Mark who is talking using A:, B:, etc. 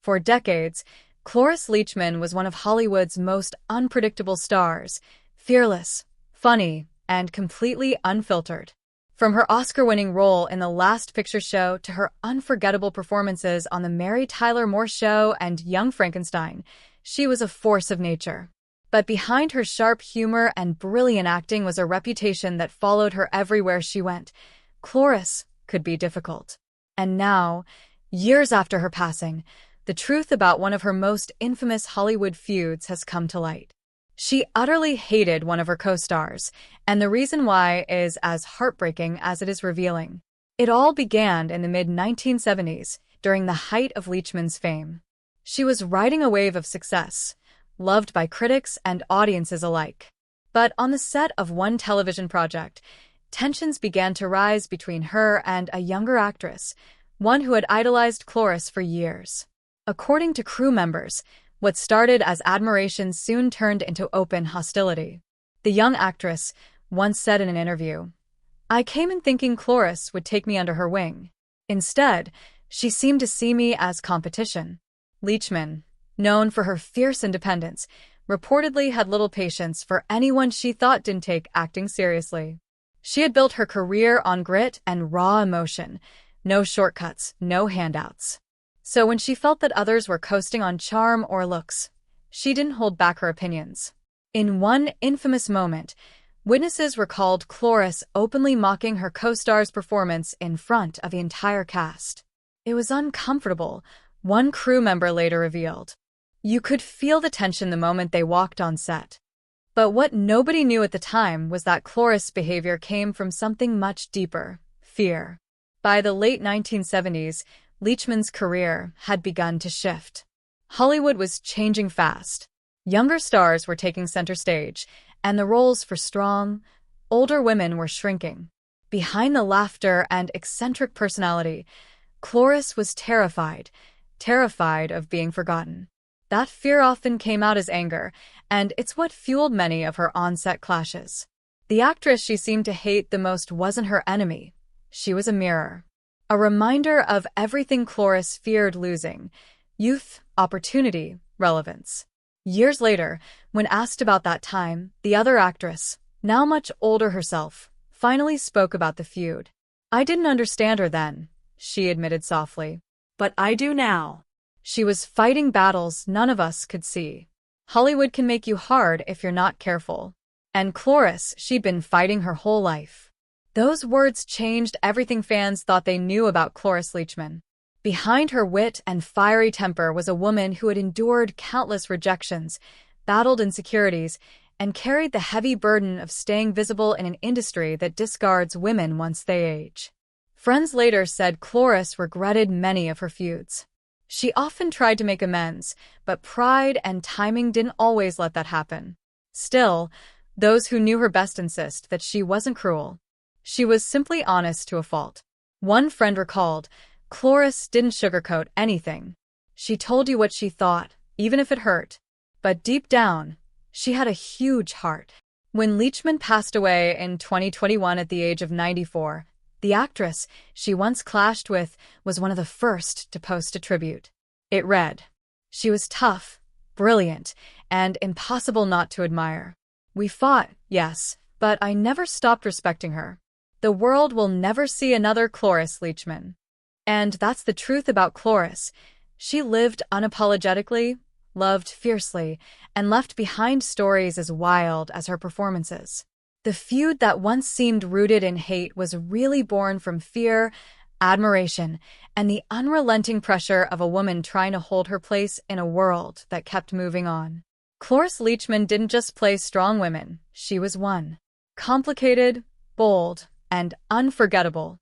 A: For decades, Cloris Leachman was one of Hollywood's most unpredictable stars, fearless, funny, and completely unfiltered. From her Oscar-winning role in The Last Picture Show to her unforgettable performances on The Mary Tyler Moore Show and Young Frankenstein, she was a force of nature. But behind her sharp humor and brilliant acting was a reputation that followed her everywhere she went. Cloris could be difficult. And now, years after her passing, the truth about one of her most infamous Hollywood feuds has come to light. She utterly hated one of her co-stars, and the reason why is as heartbreaking as it is revealing. It all began in the mid-1970s, during the height of Leachman's fame. She was riding a wave of success, loved by critics and audiences alike. But on the set of one television project, tensions began to rise between her and a younger actress, one who had idolized Cloris for years. According to crew members, what started as admiration soon turned into open hostility. The young actress once said in an interview, "I came in thinking Cloris would take me under her wing. Instead, she seemed to see me as competition." Leachman, known for her fierce independence, reportedly had little patience for anyone she thought didn't take acting seriously. She had built her career on grit and raw emotion, no shortcuts, no handouts. So when she felt that others were coasting on charm or looks, she didn't hold back her opinions. In one infamous moment, witnesses recalled Cloris openly mocking her co-star's performance in front of the entire cast. It was uncomfortable, one crew member later revealed. You could feel the tension the moment they walked on set. But what nobody knew at the time was that Cloris' behavior came from something much deeper: fear. By the late 1970s, Leachman's career had begun to shift. Hollywood was changing fast. Younger stars were taking center stage, and the roles for strong, older women were shrinking. Behind the laughter and eccentric personality, Cloris was terrified of being forgotten. That fear often came out as anger, and it's what fueled many of her on-set clashes. The actress she seemed to hate the most wasn't her enemy. She was a mirror. A reminder of everything Cloris feared losing: youth, opportunity, relevance. Years later, when asked about that time, the other actress, now much older herself, finally spoke about the feud. "I didn't understand her then," she admitted softly. "But I do now." She was fighting battles none of us could see. Hollywood can make you hard if you're not careful. And Cloris, she'd been fighting her whole life. Those words changed everything fans thought they knew about Cloris Leachman. Behind her wit and fiery temper was a woman who had endured countless rejections, battled insecurities, and carried the heavy burden of staying visible in an industry that discards women once they age. Friends later said Cloris regretted many of her feuds. She often tried to make amends, but pride and timing didn't always let that happen. Still, those who knew her best insist that she wasn't cruel. She was simply honest to a fault. One friend recalled, "Cloris didn't sugarcoat anything. She told you what she thought, even if it hurt. But deep down, she had a huge heart." When Leachman passed away in 2021 at the age of 94, the actress she once clashed with was one of the first to post a tribute. It read, "She was tough, brilliant, and impossible not to admire. We fought, yes, but I never stopped respecting her. The world will never see another Cloris Leachman." And that's the truth about Cloris. She lived unapologetically, loved fiercely, and left behind stories as wild as her performances. The feud that once seemed rooted in hate was really born from fear, admiration, and the unrelenting pressure of a woman trying to hold her place in a world that kept moving on. Cloris Leachman didn't just play strong women, she was one. Complicated, bold, and unforgettable.